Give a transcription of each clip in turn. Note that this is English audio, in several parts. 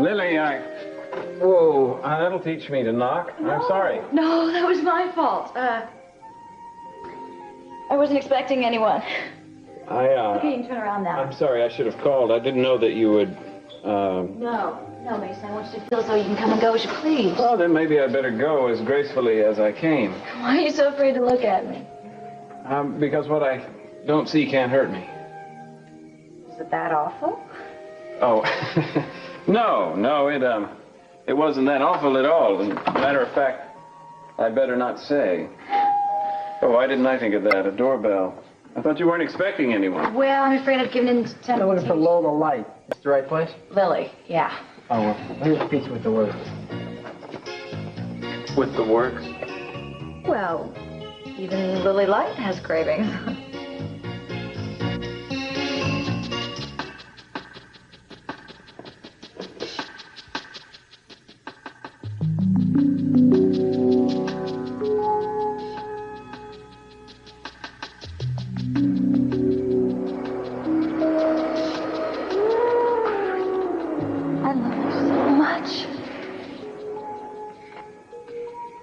Lily, Whoa, that'll teach me to knock. No. I'm sorry. No, that was my fault. I wasn't expecting anyone. Okay, you can turn around now. I'm sorry, I should have called. I didn't know that you would, No, Mason, I want you to feel as though you can come and go as you please. Well, then maybe I'd better go as gracefully as I came. Why are you so afraid to look at me? Because what I don't see can't hurt me. Is it that awful? Oh, no, it wasn't that awful at all. As a matter of fact, I'd better not say. Oh, why didn't I think of that? A doorbell. I thought you weren't expecting anyone. Well, I'm afraid I've given in to temptation. I'm looking for Lola Light. Is the right place? Lily, yeah. Oh, well, here's a pizza with the works. With the works? Well, even Lily Light has cravings.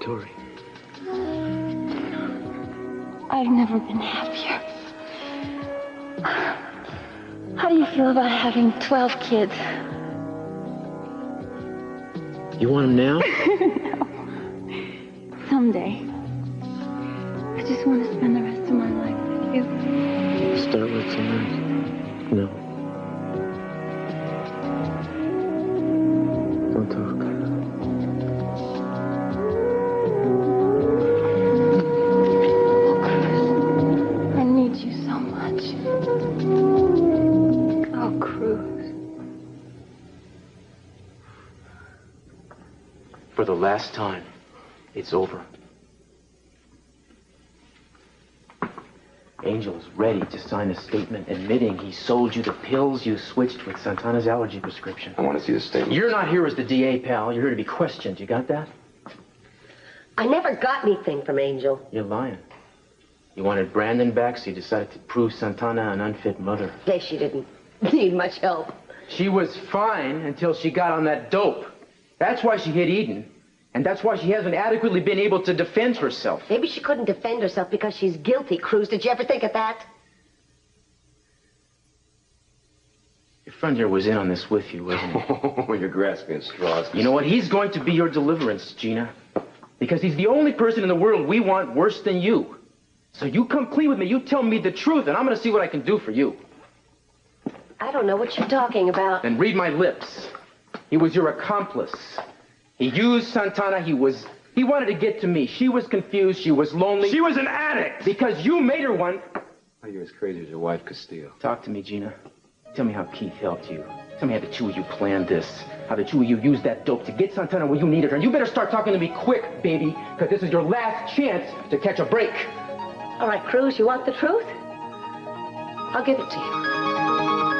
Tori. I've never been happier. How do you feel about having 12 kids? You want them now? No. Someday. I just want to spend the rest of my life with you. Start with tonight. No. Don't talk. For the last time, it's over. Angel is ready to sign a statement admitting he sold you the pills you switched with Santana's allergy prescription. I want to see the statement. You're not here as the DA, pal. You're here to be questioned. You got that? I never got anything from Angel. You're lying. You wanted Brandon back, so you decided to prove Santana an unfit mother. Guess she didn't need much help. She was fine until she got on that dope. That's why she hit Eden. And that's why she hasn't adequately been able to defend herself. Maybe she couldn't defend herself because she's guilty, Cruz. Did you ever think of that? Your friend here was in on this with you, wasn't he? Oh, you're grasping at straws. You know what? He's going to be your deliverance, Gina. Because he's the only person in the world we want worse than you. So you come clean with me, you tell me the truth, and I'm going to see what I can do for you. I don't know what you're talking about. Then read my lips. He was your accomplice. He used Santana. He wanted to get to me. She was confused. She was lonely. She was an addict! Because you made her one. Oh, you're as crazy as your wife, Castillo. Talk to me, Gina. Tell me how Keith helped you. Tell me how the two of you planned this. How the two of you used that dope to get Santana where you needed her. And you better start talking to me quick, baby, because this is your last chance to catch a break. All right, Cruz, you want the truth? I'll give it to you.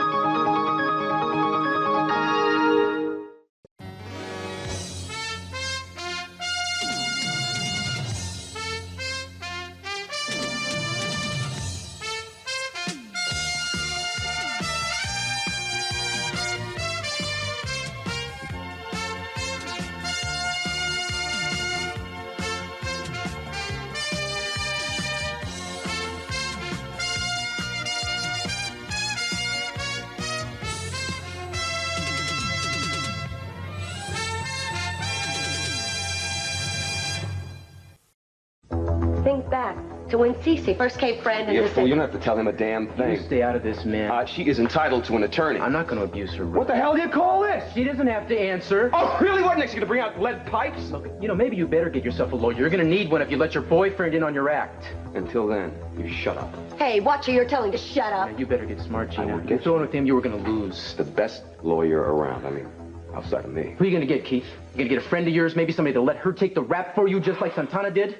Think back to when Cece first came friend and You fool, you don't have to tell him a damn thing. You stay out of this, man. She is entitled to an attorney. I'm not going to abuse her. What the hell do you call this? She doesn't have to answer. Oh, really? What next? You gonna bring out lead pipes? Look, you know, maybe you better get yourself a lawyer. You're going to need one if you let your boyfriend in on your act. Until then, you shut up. Hey, watch who you're telling to shut up. Yeah, you better get smart, Gina. I would If you're get throwing with him, you were going to lose. The best lawyer around. I mean, outside of me. Who are you going to get, Keith? You going to get a friend of yours, maybe somebody to let her take the rap for you just like Santana did?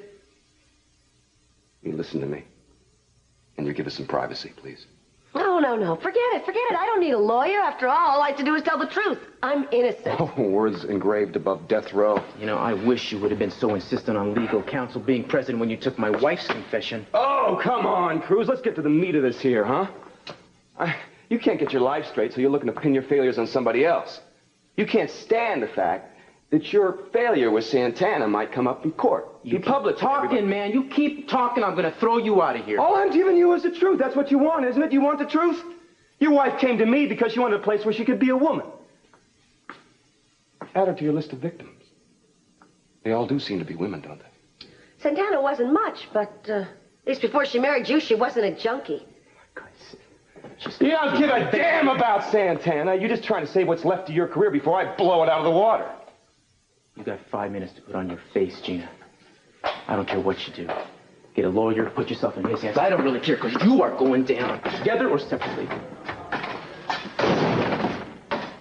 You listen to me. And you give us some privacy, please. No. Forget it. I don't need a lawyer. After all I have to do is tell the truth. I'm innocent. Oh, words engraved above death row. You know, I wish you would have been so insistent on legal counsel being present when you took my wife's confession. Oh, come on, Cruz. Let's get to the meat of this here, huh? You can't get your life straight, so you're looking to pin your failures on somebody else. You can't stand the fact that your failure with Santana might come up in court. You public talking, man. You keep talking, I'm gonna throw you out of here. All I'm giving you is the truth. That's what you want, isn't it? You want the truth? Your wife came to me because she wanted a place where she could be a woman. Add her to your list of victims. They all do seem to be women, don't they? Santana wasn't much, but at least before she married you, she wasn't a junkie. You don't give a damn about Santana. You're just trying to save what's left of your career before I blow it out of the water. You got 5 minutes to put on your face, Gina. I don't care what you do. Get a lawyer, put yourself in his hands. I don't really care, because you are going down, together or separately.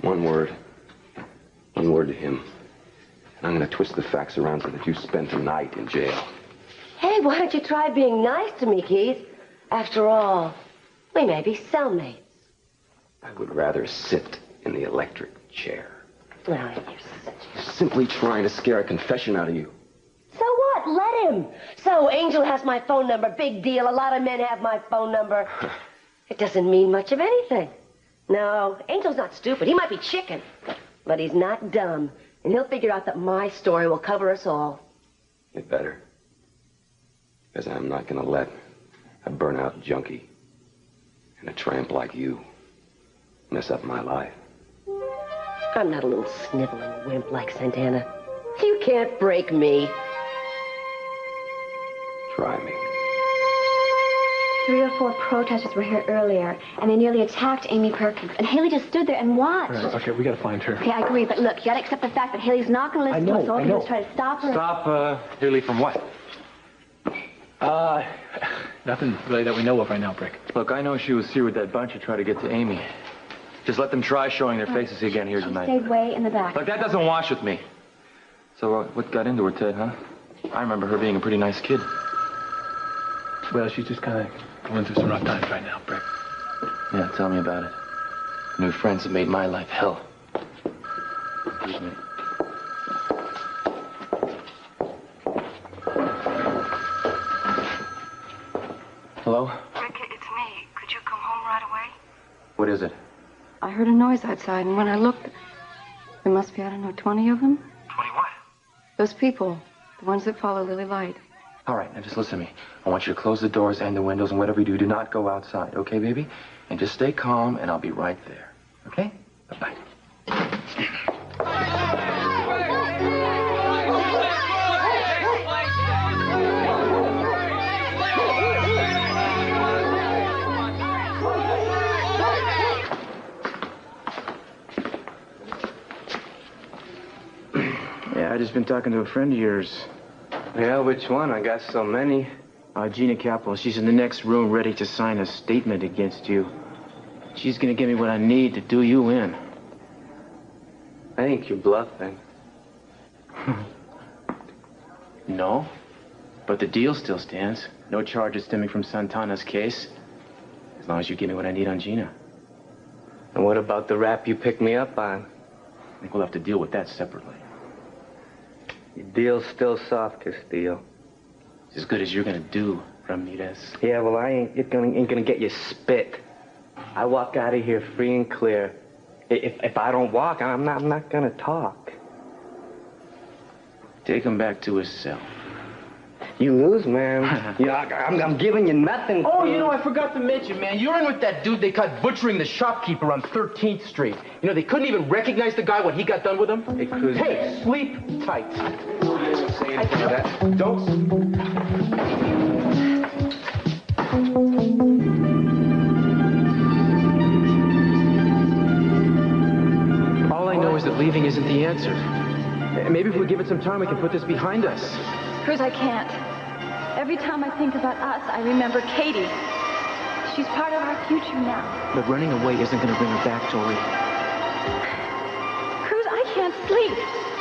One word. One word to him. And I'm going to twist the facts around so that you spend the night in jail. Hey, why don't you try being nice to me, Keith? After all, we may be cellmates. I would rather sit in the electric chair. Well, you're such... Simply trying to scare a confession out of you. So what? Let him. So, Angel has my phone number. Big deal. A lot of men have my phone number. It doesn't mean much of anything. No, Angel's not stupid. He might be chicken, but he's not dumb. And he'll figure out that my story will cover us all. It better. Because I'm not going to let a burnout junkie and a tramp like you mess up my life. I'm not a little sniveling wimp like Santana. You can't break me. Try me. 3 or 4 protesters were here earlier, and they nearly attacked Amy Perkins. And Haley just stood there and watched. Right, okay, we gotta find her. Okay, I agree, but look, you gotta accept the fact that Haley's not gonna listen to us. All we can do is try to stop her. Stop, Haley from what? Nothing really that we know of right now, Brick. Look, I know she was here with that bunch who tried to get to Amy. Just let them try showing their faces again here tonight. Stayed way in the back. Look, that doesn't wash with me. So, what got into her, Ted, huh? I remember her being a pretty nice kid. Well, she's just kind of going through some rough times right now, Brick. Yeah, tell me about it. New friends have made my life hell. Excuse me. Hello? Rick, it's me. Could you come home right away? What is it? I heard a noise outside, and when I looked, there must be, I don't know, 20 of them? 20 what? Those people, the ones that follow Lily Light. All right, now just listen to me. I want you to close the doors and the windows, and whatever you do, do not go outside, okay, baby? And just stay calm, and I'll be right there, okay? Bye-bye. Yeah, I just been talking to a friend of yours. Yeah, which one? I got so many. Gina Capel. She's in the next room ready to sign a statement against you. She's gonna give me what I need to do you in. I think you're bluffing. No, but the deal still stands. No charges stemming from Santana's case. As long as you give me what I need on Gina. And what about the rap you picked me up on? I think we'll have to deal with that separately. Your deal's still soft, Castillo. It's as good as you're gonna do, Ramirez. Yeah, well, I ain't gonna get you spit. I walk out of here free and clear. If I don't walk, I'm not gonna talk. Take him back to his cell. You lose, man. I'm giving you nothing. Oh, you know, I forgot to mention, man. You're in with that dude they caught butchering the shopkeeper on 13th Street. You know, they couldn't even recognize the guy when he got done with him. Hey, sleep tight. Say anything to that. Don't. All I know is that leaving isn't the answer. Maybe if we give it some time, we can put this behind us. Cruz, I can't. Every time I think about us, I remember Katie. She's part of our future now. But running away isn't going to bring her back, Tori. Cruz, I can't sleep.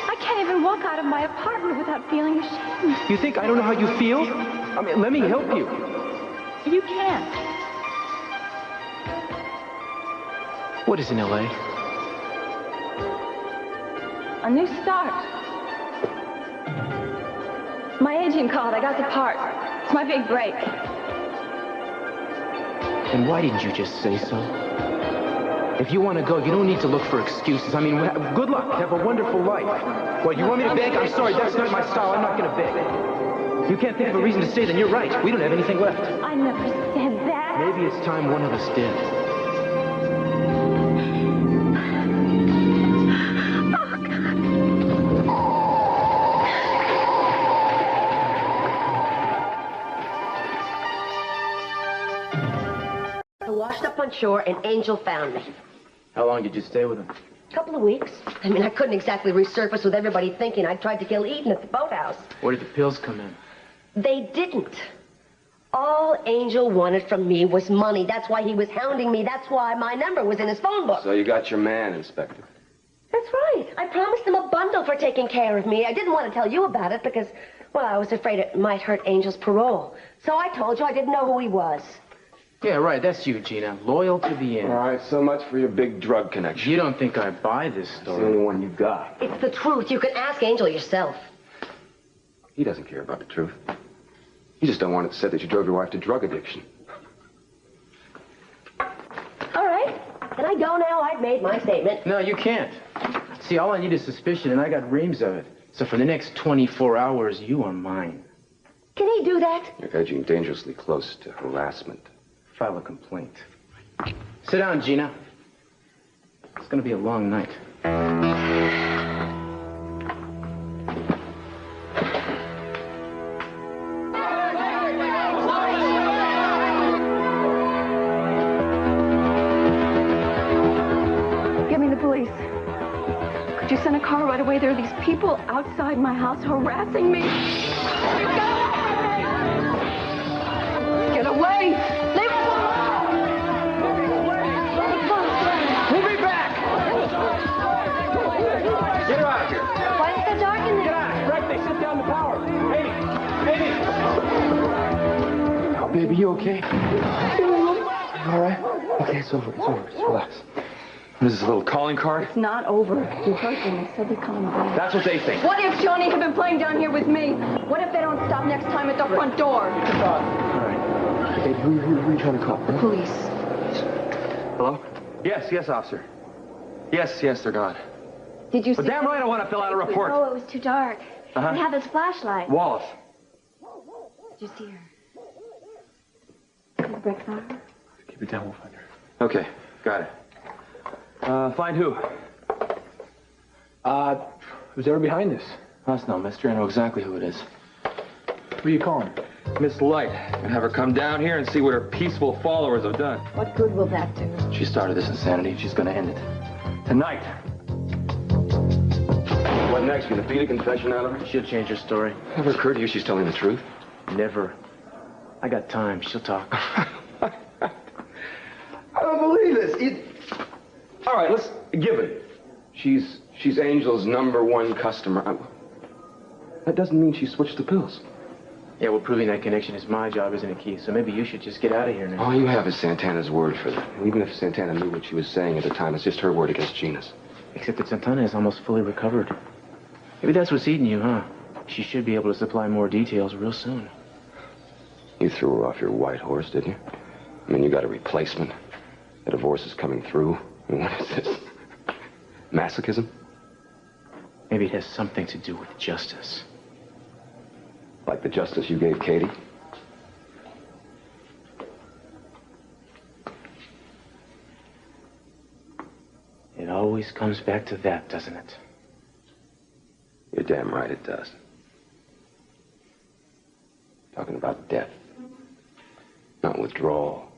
I can't even walk out of my apartment without feeling ashamed. You think I don't know how you feel? I mean, let me help you. You can't. What is in L.A.? A new start. My agent called. I got the part. It's my big break. And why didn't you just say so? If you want to go, you don't need to look for excuses. I mean, good luck. Have a wonderful life. What, you want me to beg? I'm sorry, that's not my style. I'm not going to beg. You can't think of a reason to stay, then you're right. We don't have anything left. I never said that. Maybe it's time one of us did. I washed up on shore and Angel found me. How long did you stay with him? A couple of weeks. I mean, I couldn't exactly resurface with everybody thinking I tried to kill Eden at the boathouse. Where did the pills come in? They didn't. All Angel wanted from me was money. That's why he was hounding me. That's why my number was in his phone book. So you got your man, Inspector. That's right. I promised him a bundle for taking care of me. I didn't want to tell you about it because, well, I was afraid it might hurt Angel's parole. So I told you I didn't know who he was. Yeah, right. That's you, Gina. Loyal to the end. All right, so much for your big drug connection. You don't think I buy this It's story? the only one you got. It's the truth. You can ask Angel yourself. He doesn't care about the truth. You just don't want it said that you drove your wife to drug addiction. All right. Can I go now? I've made my statement. No, you can't. See, all I need is suspicion, and I got reams of it. So for the next 24 hours, you are mine. Can he do that? You're edging dangerously close to harassment. File a complaint. Sit down, Gina. It's gonna be a long night. Get me the police. Could you send a car right away? There are these people outside my house harassing me. Get away! Leave me alone! We'll be back! Get her out of here. Why is it so dark in there? Get out. Right, they shut down the power. Baby. Oh, baby, you okay? You all right? Okay, it's over. It's over. Just relax. What is this, a little calling card? It's not over. You heard them. They said they'd call me back. That's what they think. What if Johnny had been playing down here with me? What if they don't stop next time at the front door? All right. Baby, who are you trying to call? The police. Hello? Yes, officer. Yes, they're gone. Did you see? Well, damn right I want to fill out a report. No, it was too dark. Uh-huh. We have this flashlight. Wallace. Did you see her? Did the bricks on her? Keep it down, we'll find her. Okay, got it. Find who? Who's ever behind this? That's no mystery. I know exactly who it is. Who are you calling? Miss Light. And have her come down here and see what her peaceful followers have done. What good will that do? She started this insanity. She's going to end it. Tonight. What next? You gonna beat a confession out of her? She'll change her story. Ever occurred to you she's telling the truth? Never. I got time. She'll talk. I don't believe this. All right, let's give it. She's Angel's #1 customer. That doesn't mean she switched the pills. Yeah, well, proving that connection is my job, isn't it, Keith? So maybe you should just get out of here now. All you have is Santana's word for that. Even if Santana knew what she was saying at the time, it's just her word against Gina's. Except that Santana is almost fully recovered. Maybe that's what's eating you, huh? She should be able to supply more details real soon. You threw her off your white horse, didn't you? I mean, you got a replacement. The divorce is coming through. What is this? Masochism? Maybe it has something to do with justice. Like the justice you gave Katie? It always comes back to that, doesn't it? You're damn right it does. Talking about death. Not withdrawal.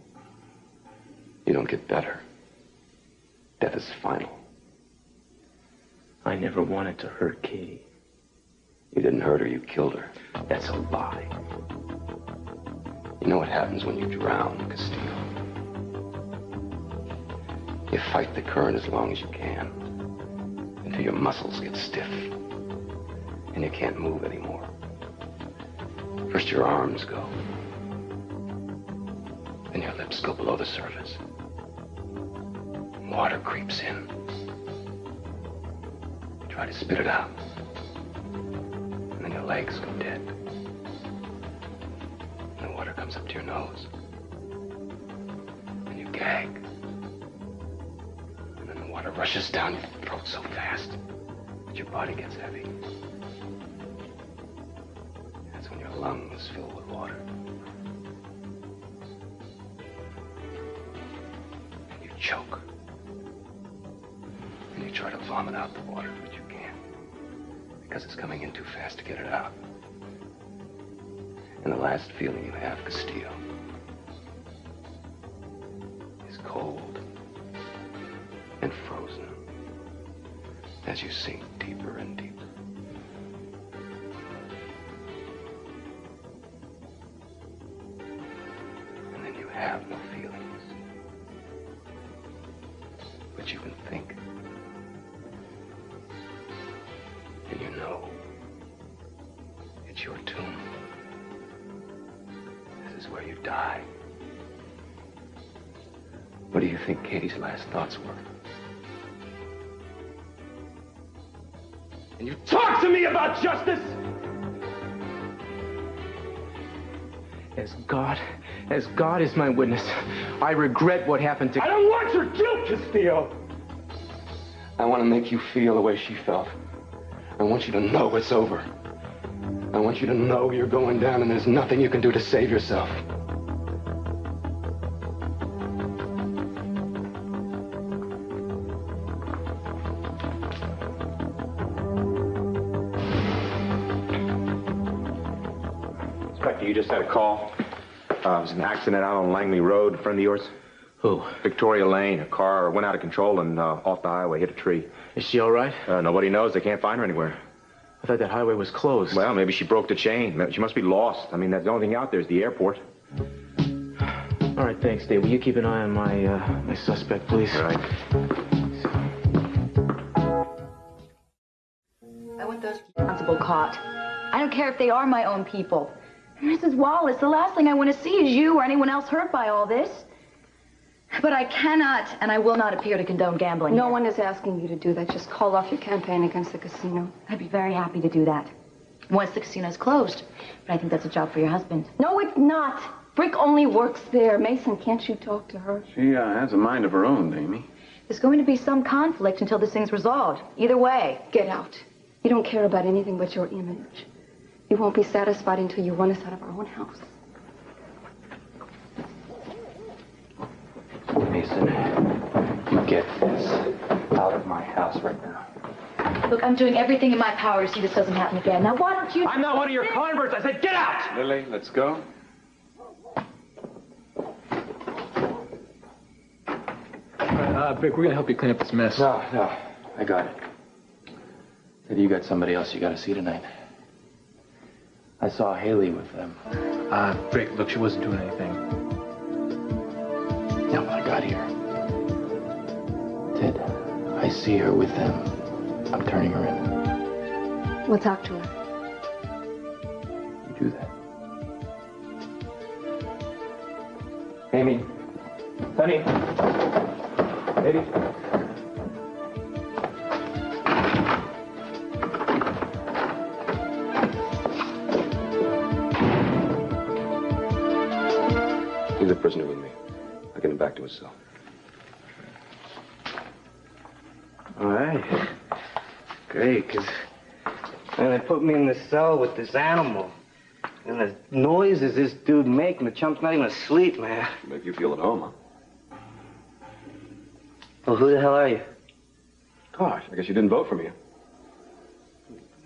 You don't get better. Death is final. I never wanted to hurt Katie. You didn't hurt her, you killed her. That's a lie. You know what happens when you drown, Castillo. You fight the current as long as you can, until your muscles get stiff, and you can't move anymore. First your arms go, then your lips go below the surface. Water creeps in. You try to spit it out, and then your legs go dead. And the water comes up to your nose, and you gag. rushes down your throat so fast that your body gets heavy. That's when your lungs fill with water. And you choke. And you try to vomit out the water, but you can't. Because it's coming in too fast to get it out. And the last feeling you have, Castillo, is cold and frozen as you sink deeper and deeper. And then you have no feelings, but you can think. And you know it's your tomb. This is where you die. What do you think Katie's last thoughts were? And you talk to me about justice? As God is my witness, I regret what happened to... I don't want your guilt, Castillo! I want to make you feel the way she felt. I want you to know it's over. I want you to know you're going down and there's nothing you can do to save yourself. Inspector, you just had a call. It was an accident out on Langley Road. A friend of yours? Who? Victoria Lane. A car went out of control and off the highway, hit a tree. Is she all right? Nobody knows. They can't find her anywhere. I thought that highway was closed. Well, maybe she broke the chain. She must be lost. I mean, the only thing out there is the airport. All right, thanks, Dave. Will you keep an eye on my suspect, please? All right. I want those responsible caught. I don't care if they are my own people. Mrs. Wallace, the last thing I want to see is you or anyone else hurt by all this. But I cannot and I will not appear to condone gambling. No one is asking you to do that. Just call off your campaign against the casino. I'd be very happy to do that once the casino's closed. But I think that's a job for your husband. No, it's not. Brick only works there. Mason, can't you talk to her? She has a mind of her own, Amy. There's going to be some conflict until this thing's resolved. Either way. Get out. You don't care about anything but your image. You won't be satisfied until you run us out of our own house. Mason, you get this out of my house right now. Look, I'm doing everything in my power to see this doesn't happen again. Now, why don't you... I'm not one of your converts. I said get out! Lily, let's go. Brick, we're gonna help you clean up this mess. No, I got it. Said you got somebody else you gotta see tonight. I saw Haley with them. Brick, look, she wasn't doing anything. Now when I got here, Ted, I see her with them. I'm turning her in. We'll talk to her. You do that. Amy. Honey. Baby. He's a prisoner with me. I'll get him back to his cell. All right. Great, because they put me in the cell with this animal. And the noises this dude making, the chump's not even asleep, man. Make you feel at home, huh? Well, who the hell are you? Gosh, I guess you didn't vote for me.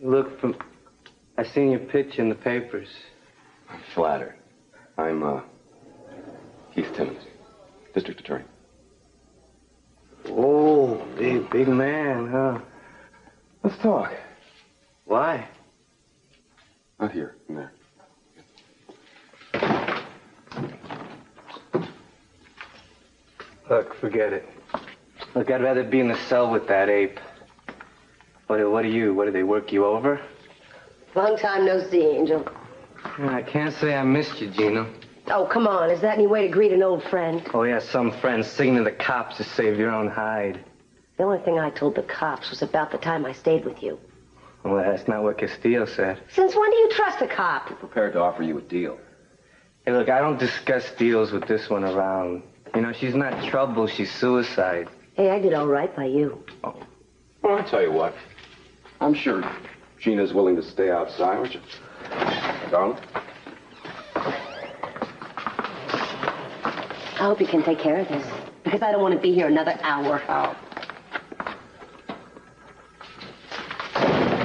Look, I seen your picture in the papers. I'm flattered. I'm, Keith Timmons, district attorney. Oh, big man, huh? Let's talk. Why? Not here, in there. Look, forget it. Look, I'd rather be in the cell with that ape. What are you? What, do they work you over? Long time no see, Angel. I can't say I missed you, Gina. Oh, come on. Is that any way to greet an old friend? Oh, yeah, some friends singing to the cops to save your own hide. The only thing I told the cops was about the time I stayed with you. Well, that's not what Castillo said. Since when do you trust a cop? I'm prepared to offer you a deal. Hey, look, I don't discuss deals with this one around. You know, she's not trouble, she's suicide. Hey, I did all right by you. Oh. Well, I tell you what. I'm sure Gina's willing to stay outside, aren't you? Darling? I hope you can take care of this, because I don't want to be here another hour. Out.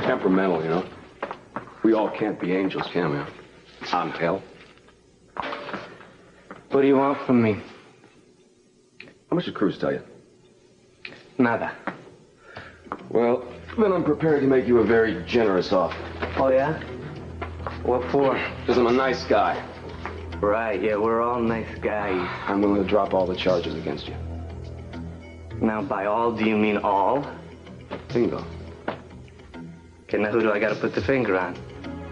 Temperamental, you know. We all can't be angels, can we? I'm hell. What do you want from me? How much did Cruz tell you? Nada. Well, then I'm prepared to make you a very generous offer. Oh, yeah? What for? Because I'm a nice guy. Right, yeah, we're all nice guys. I'm willing to drop all the charges against you. Now, by all, do you mean all? Bingo. Okay, now who do I gotta put the finger on?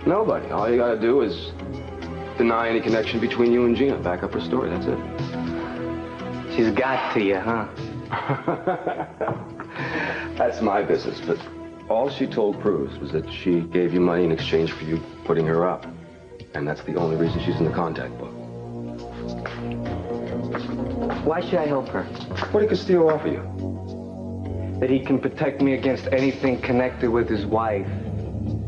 Nobody. All you gotta do is deny any connection between you and Gina. Back up her story, that's it. She's got to you, huh? That's my business, but all she told Cruz was that she gave you money in exchange for you putting her up. And that's the only reason she's in the contact book. Why should I help her? What did Castillo offer you? That he can protect me against anything connected with his wife.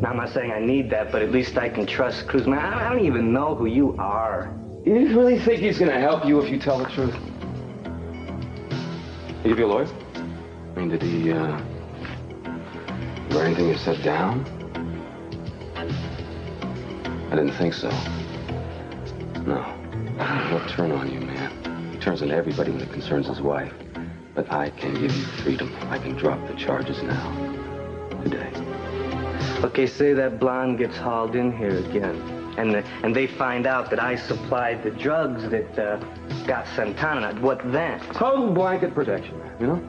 Now, I'm not saying I need that, but at least I can trust Cruz. Man, I don't even know who you are. You really think he's gonna help you if you tell the truth? Did he give you a lawyer? I mean, did he, write anything you said down? I didn't think so. No. He'll turn on you, man. He turns on everybody when it concerns his wife. But I can give you freedom. I can drop the charges now. Today. Okay, say that blonde gets hauled in here again. And they find out that I supplied the drugs that got Santana. What then? Total blanket protection, you know?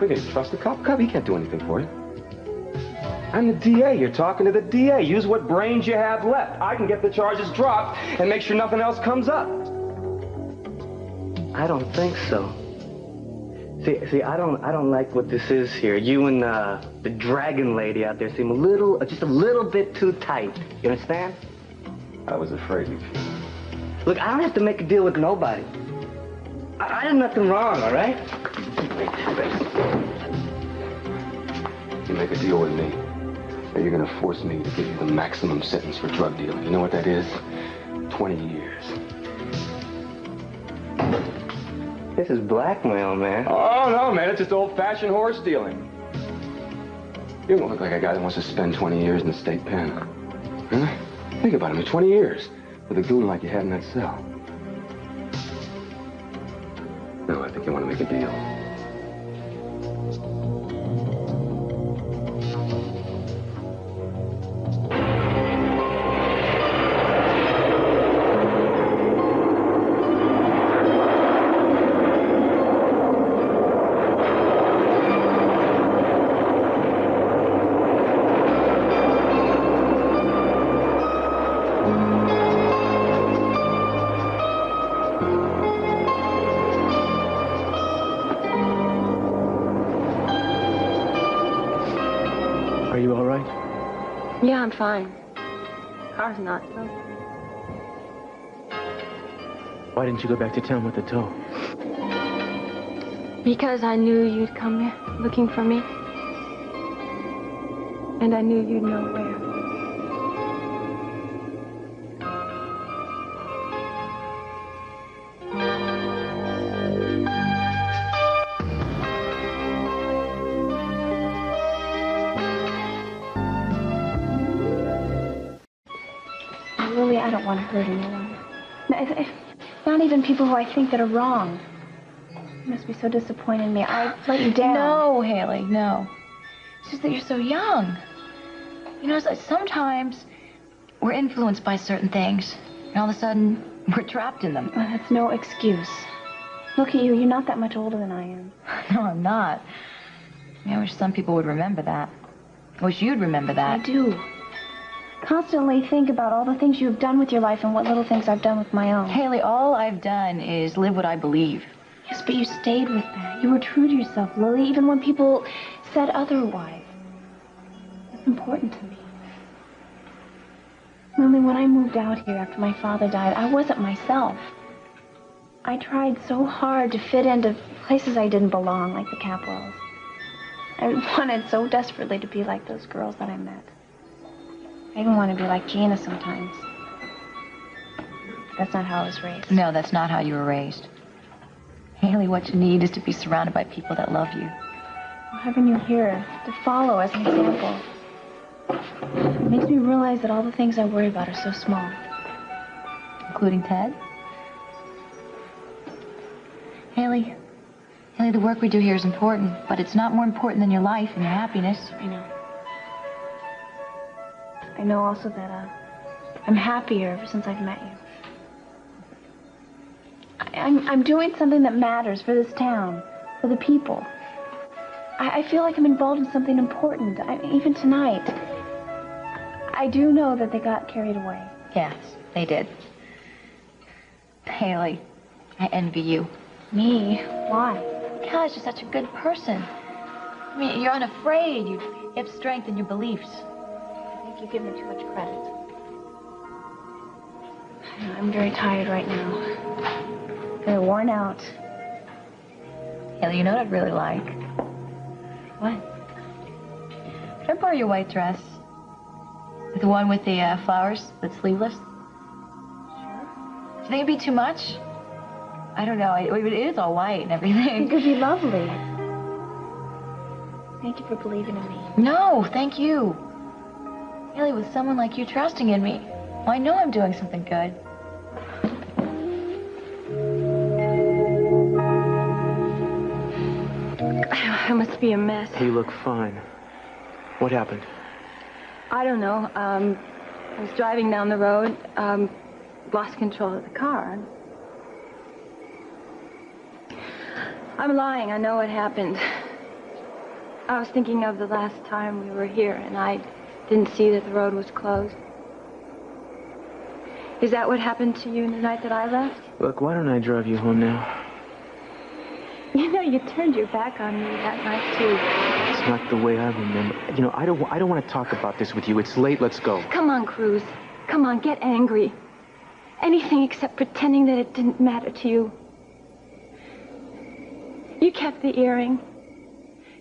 We can trust the cop. Cop, he can't do anything for you. I'm the DA. You're talking to the DA. Use what brains you have left. I can get the charges dropped and make sure nothing else comes up. I don't think so. See, I don't like what this is here. You and the dragon lady out there seem just a little bit too tight. You understand? I was afraid you'd. Look, I don't have to make a deal with nobody. I did nothing wrong, all right? You make a deal with me, and you're gonna force me to give you the maximum sentence for drug dealing. You know what that is? 20 years. This is blackmail, man. Oh, no, man. It's just old-fashioned horse dealing. You don't look like a guy that wants to spend 20 years in the state pen. Huh? Think about it. I mean, 20 years with a goon like you had in that cell. No, I think you want to make a deal. Are you all right? Yeah, I'm fine. Car's not, though. Why didn't you go back to town with the tow? Because I knew you'd come here looking for me. And I knew you'd know where. Really, I don't want to hurt anyone. Not even people who I think that are wrong. You must be so disappointed in me. I let you down. No, Haley, no. It's just that you're so young. You know, sometimes we're influenced by certain things, and all of a sudden, we're trapped in them. Well, that's no excuse. Look at you. You're not that much older than I am. No, I'm not. I wish some people would remember that. I wish you'd remember that. I do. Constantly think about all the things you've done with your life and what little things I've done with my own. Haley, all I've done is live what I believe. Yes, but you stayed with that. You were true to yourself, Lily, even when people said otherwise. That's important to me. Lily, when I moved out here after my father died, I wasn't myself. I tried so hard to fit into places I didn't belong, like the Capwells. I wanted so desperately to be like those girls that I met. I even want to be like Gina sometimes. That's not how I was raised. No, that's not how you were raised. Haley, what you need is to be surrounded by people that love you. Well, having you here to follow as an example, it makes me realize that all the things I worry about are so small. Including Ted? Haley, the work we do here is important, but it's not more important than your life and your happiness. I know. I know also that I'm happier ever since I've met you. I'm doing something that matters for this town, for the people. I feel like I'm involved in something important. Even tonight, I do know that they got carried away. Yes, they did. Haley, I envy you. Me? Why? Because you're such a good person. I mean, you're unafraid. You have strength in your beliefs. I think you give me too much credit. I'm very tired right now. Very worn out. Haley, you know what I'd really like? What? Could I borrow your white dress? The one with the flowers, that's sleeveless? Sure. Do you think it'd be too much? I don't know. It is all white and everything. It could be lovely. Thank you for believing in me. No, thank you. Haley, with someone like you trusting in me, well, I know I'm doing something good. I must be a mess. You look fine. What happened? I don't know. I was driving down the road, lost control of the car. I'm lying. I know what happened. I was thinking of the last time we were here, and I didn't see that the road was closed. Is that what happened to you the night that I left? Look, why don't I drive you home now? You know, you turned your back on me that night, too. It's not the way I remember. You know, I don't want to talk about this with you. It's late. Let's go. Come on, Cruz. Come on, get angry. Anything except pretending that it didn't matter to you. You kept the earring.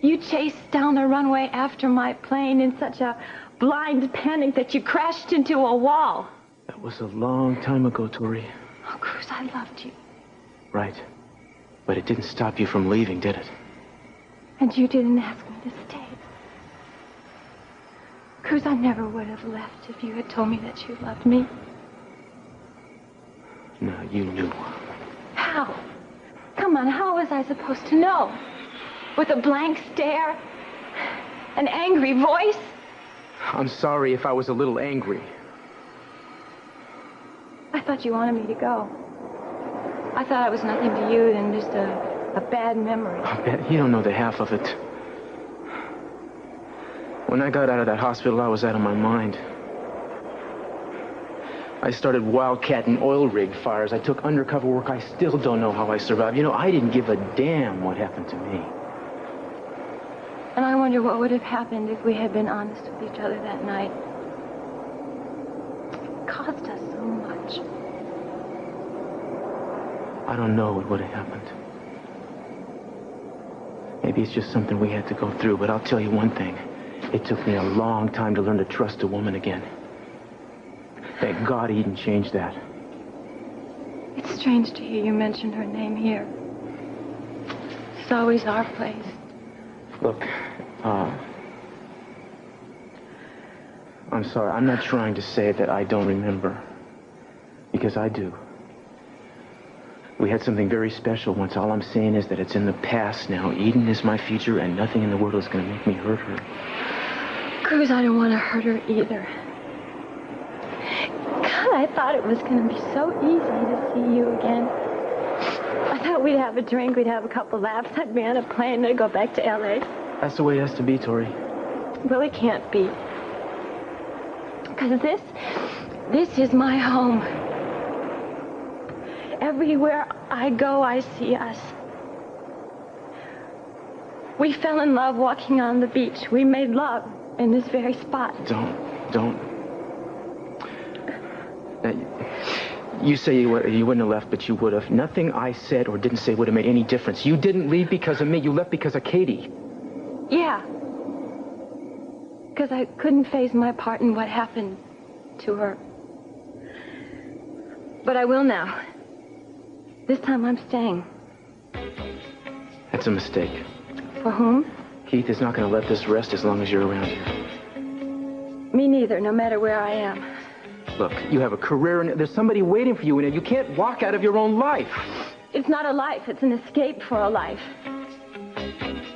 You chased down the runway after my plane in such a blind panic that you crashed into a wall. That was a long time ago, Tori. Oh, Cruz, I loved you. Right. But it didn't stop you from leaving, did it? And you didn't ask me to stay. Cruz, I never would have left if you had told me that you loved me. No, you knew. How? Come on, how was I supposed to know? With a blank stare? An angry voice? I'm sorry if I was a little angry. I thought you wanted me to go. I thought I was nothing to you than just a bad memory. I bet you don't know the half of it. When I got out of that hospital, I was out of my mind. I started wildcatting oil rig fires. I took undercover work. I still don't know how I survived. You know, I didn't give a damn what happened to me. And I wonder what would have happened if we had been honest with each other that night. It cost us so much. I don't know what would have happened. Maybe it's just something we had to go through, but I'll tell you one thing. It took me a long time to learn to trust a woman again. Thank God he didn't change that. It's strange to hear you mention her name here. It's always our place. Look, I'm sorry. I'm not trying to say that I don't remember. Because I do. We had something very special once. All I'm saying is that it's in the past now. Eden is my future, and nothing in the world is going to make me hurt her. Cruz, I don't want to hurt her either. God, I thought it was going to be so easy to see you again. I thought we'd have a drink, we'd have a couple laughs, I'd be on a plane, and I'd go back to L.A. That's the way it has to be, Tori. Well, it can't be. Because this is my home. Everywhere I go, I see us. We fell in love walking on the beach. We made love in this very spot. Don't. Now, You say you wouldn't have left, but you would have. Nothing I said or didn't say would have made any difference. You didn't leave because of me. You left because of Katie. Yeah. Because I couldn't face my part in what happened to her. But I will now. This time I'm staying. That's a mistake. For whom? Keith is not going to let this rest as long as you're around here. Me neither, no matter where I am. Look, you have a career and there's somebody waiting for you, and you can't walk out of your own life. It's not a life, it's an escape for a life.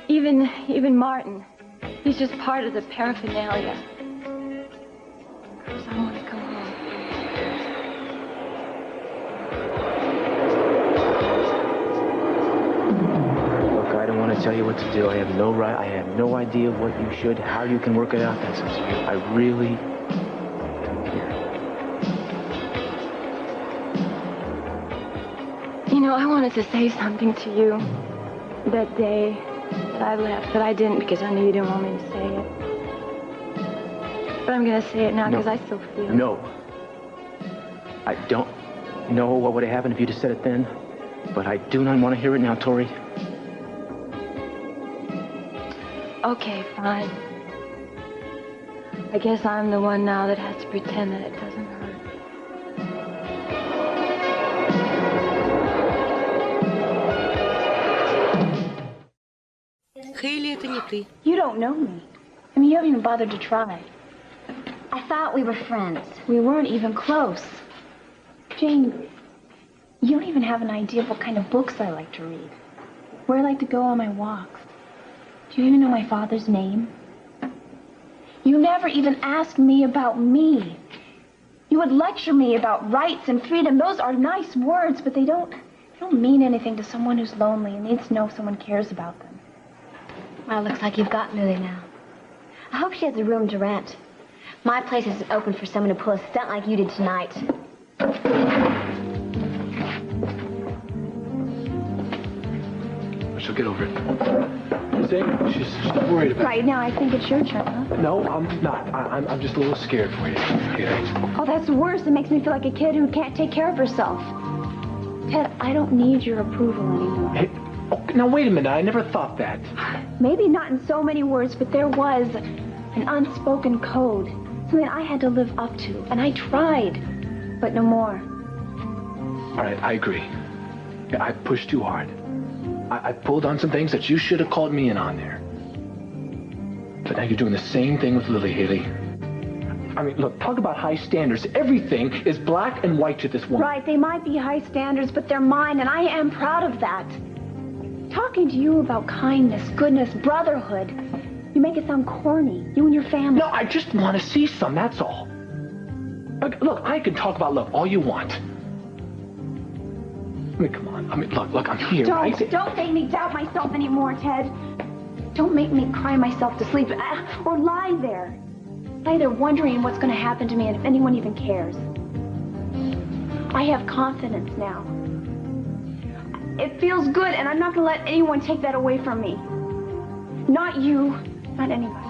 Even Martin, he's just part of the paraphernalia. So I want to go home. Look, I don't want to tell you what to do. I have no right, I have no idea what you should, how you can work it out. That's up to you. I really don't care. You know, I wanted to say something to you that day that I left, but I didn't because I knew you didn't want me to say it. But I'm going to say it now because I still feel it. No. I don't know what would have happened if you just said it then, but I do not want to hear it now, Tori. Okay, fine. I guess I'm the one now that has to pretend that it doesn't hurt. You don't know me. I mean, you haven't even bothered to try. I thought we were friends. We weren't even close. Jane, you don't even have an idea of what kind of books I like to read. Where I like to go on my walks. Do you even know my father's name? You never even asked me about me. You would lecture me about rights and freedom. Those are nice words, but they don't mean anything to someone who's lonely and needs to know if someone cares about them. Well, looks like you've got Lily now. I hope she has a room to rent. My place isn't open for someone to pull a stunt like you did tonight. She'll get over it. She's not worried about it. Right now, I think it's your turn, huh? No, I'm not. I'm just a little scared for you. Okay. Oh, that's worse. It makes me feel like a kid who can't take care of herself. Ted, I don't need your approval anymore. Hey, oh, now, wait a minute. I never thought that. Maybe not in so many words, but there was an unspoken code. Something I had to live up to. And I tried, but no more. All right, I agree. Yeah, I pushed too hard. I pulled on some things that you should have called me in on there. But now you're doing the same thing with Lily, Haley. I mean, look, talk about high standards. Everything is black and white to this woman. Right, they might be high standards, but they're mine, and I am proud of that. Talking to you about kindness, goodness, brotherhood, you make it sound corny, you and your family. No, I just want to see some, that's all. Look, I can talk about love all you want. I mean, come on. I mean, look, I'm here, right? Don't make me doubt myself anymore, Ted. Don't make me cry myself to sleep or lie there wondering what's going to happen to me and if anyone even cares. I have confidence now. It feels good, and I'm not going to let anyone take that away from me. Not you, not anybody.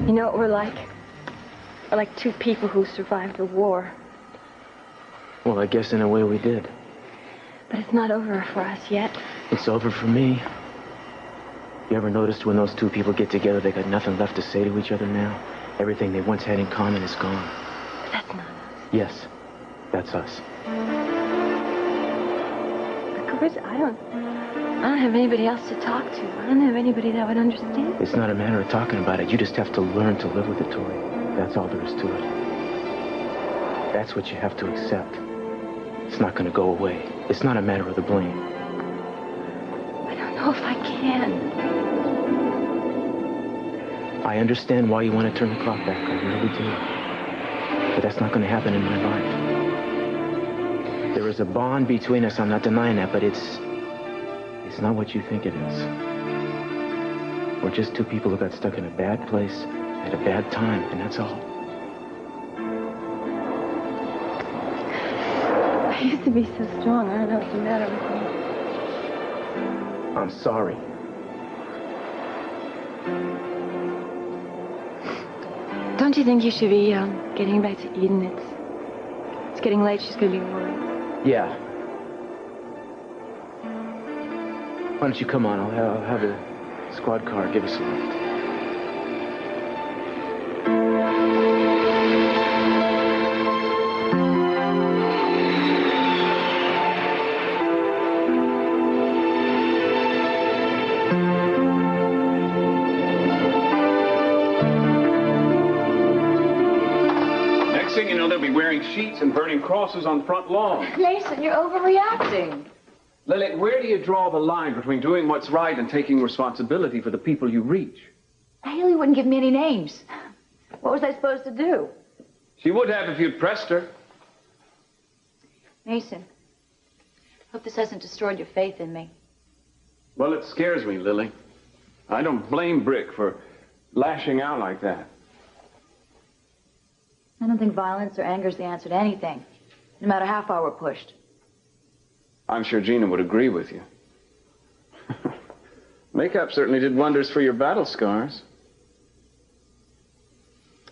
You know what we're like? We're like two people who survived the war. Well, I guess in a way we did. But it's not over for us yet. It's over for me. You ever noticed when those two people get together, they got nothing left to say to each other now? Everything they once had in common is gone. But that's not us. Yes, that's us. Of course, I don't have anybody else to talk to. I don't have anybody that would understand. It's not a matter of talking about it. You just have to learn to live with it, Tori. That's all there is to it. That's what you have to accept. It's not going to go away. It's not a matter of the blame. I don't know if I can. I understand why you want to turn the clock back. I really do. But that's not going to happen in my life. There is a bond between us. I'm not denying that, but it's not what you think it is. We're just two people who got stuck in a bad place at a bad time, and that's all. I used to be so strong. I don't know what's the matter with me. I'm sorry. Don't Don't you think you should be getting back to Eden? It's getting late. She's gonna be worried. Yeah. Why don't you come on? I'll have the squad car give us a lift. Next thing you know, they'll be wearing sheets and burning crosses on front lawns. Mason, you're overreacting. Lily, where do you draw the line between doing what's right and taking responsibility for the people you reach? Haley wouldn't give me any names. What was I supposed to do? She would have if you'd pressed her. Mason, hope this hasn't destroyed your faith in me. Well, it scares me, Lily. I don't blame Brick for lashing out like that. I don't think violence or anger is the answer to anything, no matter how far we're pushed. I'm sure Gina would agree with you. Makeup certainly did wonders for your battle scars.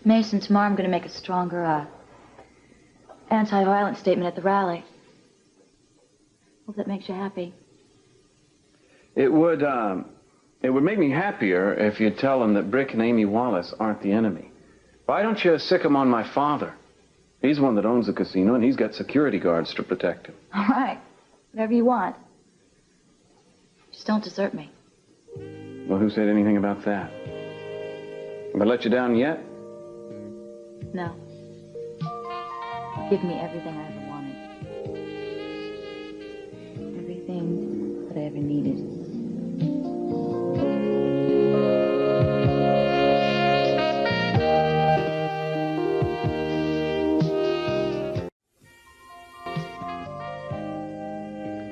Mason, tomorrow I'm going to make a stronger, anti-violence statement at the rally. Hope that makes you happy. It would make me happier if you'd tell them that Brick and Amy Wallace aren't the enemy. Why don't you sick them on my father? He's one that owns the casino, and he's got security guards to protect him. All right. Whatever you want. Just don't desert me. Well, who said anything about that? Have I let you down yet? No. Give me everything I ever wanted. Everything that I ever needed.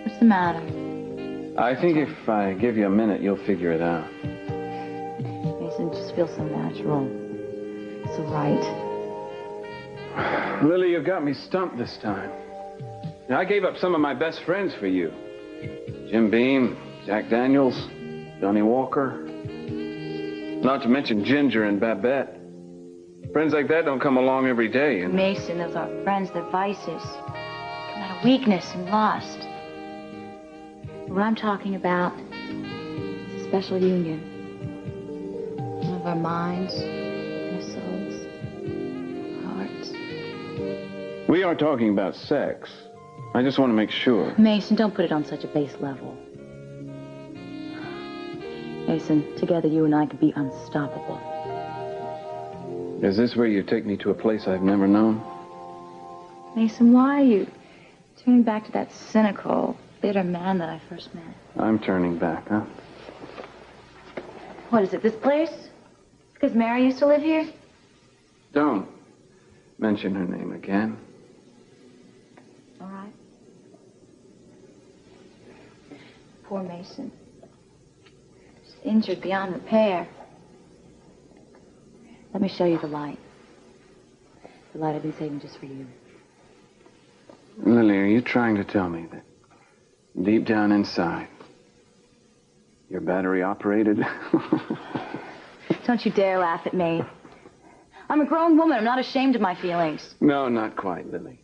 What's the matter? I think if I give you a minute, you'll figure it out. Mason, it just feels so natural. So right. Lily, you got me stumped this time. Now, I gave up some of my best friends for you. Jim Beam, Jack Daniels, Johnny Walker. Not to mention Ginger and Babette. Friends like that don't come along every day. And Mason, those aren't friends, they're vices. Come out of weakness and lust. What I'm talking about is a special union. One of our minds, our souls, our hearts. we aren't talking about sex. I just want to make sure. Mason, don't put it on such a base level. Mason, together you and I could be unstoppable. Is this where you take me to a place I've never known? Mason, why are you turning back to that cynical, bitter man that I first met? I'm turning back, huh? What is it, this place? Because Mary used to live here? Don't mention her name again. All right. Poor Mason. Just injured beyond repair. Let me show you the light. The light I've been saving just for you. Lily, are you trying to tell me that deep down inside, you're battery operated? Don't you dare laugh at me. I'm a grown woman. I'm not ashamed of my feelings. No, not quite, Lily.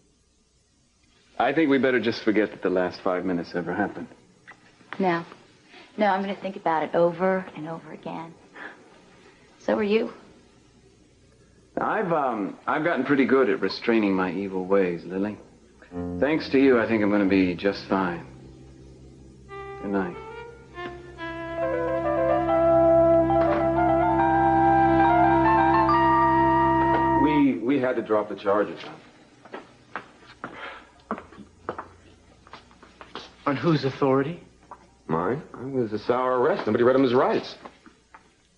I think we better just forget that the last 5 minutes ever happened. No. No, I'm going to think about it over and over again. So are you. I've gotten pretty good at restraining my evil ways, Lily. Thanks to you, I think I'm going to be just fine. Good night. We had to drop the charges. On whose authority? Mine? It was a sour arrest. Nobody read him his rights.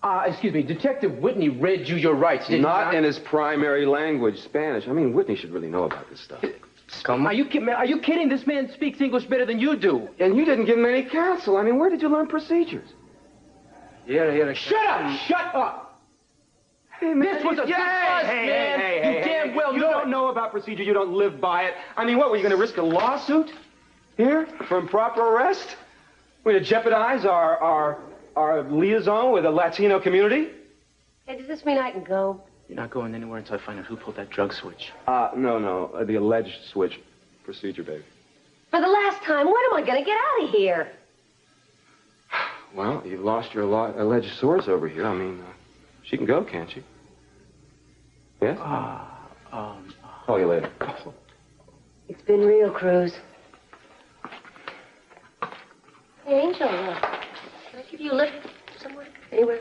Excuse me, Detective Whitney read you your rights, didn't he? Not in his primary language, Spanish. I mean, Whitney should really know about this stuff. Are you kidding? This man speaks English better than you do. And you didn't give him any counsel. I mean, where did you learn procedures? Yeah. Shut up! Shut up! Hey, man, this was a big bust, man. You damn well know. You don't know about procedure. You don't live by it. I mean, what, were you going to risk a lawsuit here for improper arrest? We're going to jeopardize our liaison with the Latino community? Hey, does this mean I can go? You're not going anywhere until I find out who pulled that drug switch. No. The alleged switch procedure, baby. For the last time, when am I going to get out of here? Well, you've lost your alleged source over here. I mean, she can go, can't she? Yes? Call you later. It's been real, Cruz. Hey, Angel, can I give you a lift somewhere? Anywhere?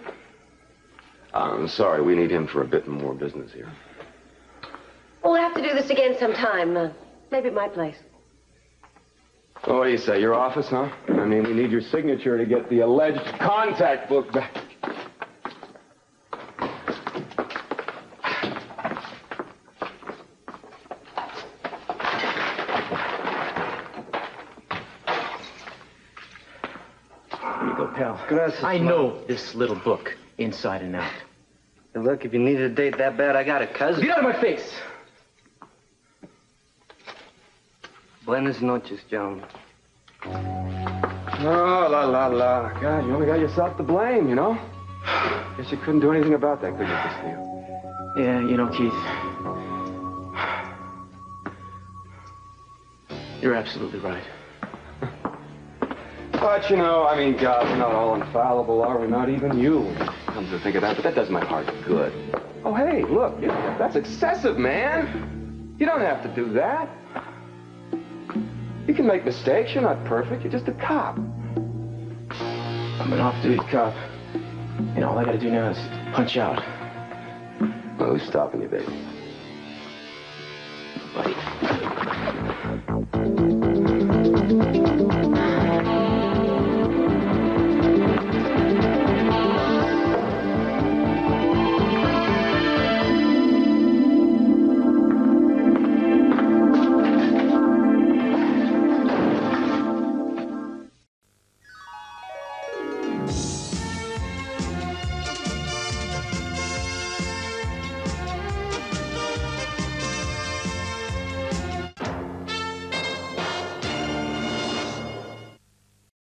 I'm sorry, we need him for a bit more business here. We'll have to do this again sometime. Maybe at my place. Well, what do you say, your office, huh? I mean, we need your signature to get the alleged contact book back. Here you go, pal. Gracias, I know this little book inside and out. And look, if you need a date that bad, I got a cousin. Get out of my face! Buenas noches, John. Oh, la. God, you only got yourself to blame, you know? Guess you couldn't do anything about that, could you, Castillo? Yeah, you know, Keith. You're absolutely right. But, you know, I mean, God, we're not all infallible, are we? Not even you, when it comes to think of that. But that does my heart good. Oh, hey, look, that's excessive, man. You don't have to do that. You can make mistakes. You're not perfect. You're just a cop. I'm an off-duty cop. And all I gotta do now is punch out. Well, who's stopping you, baby? Buddy.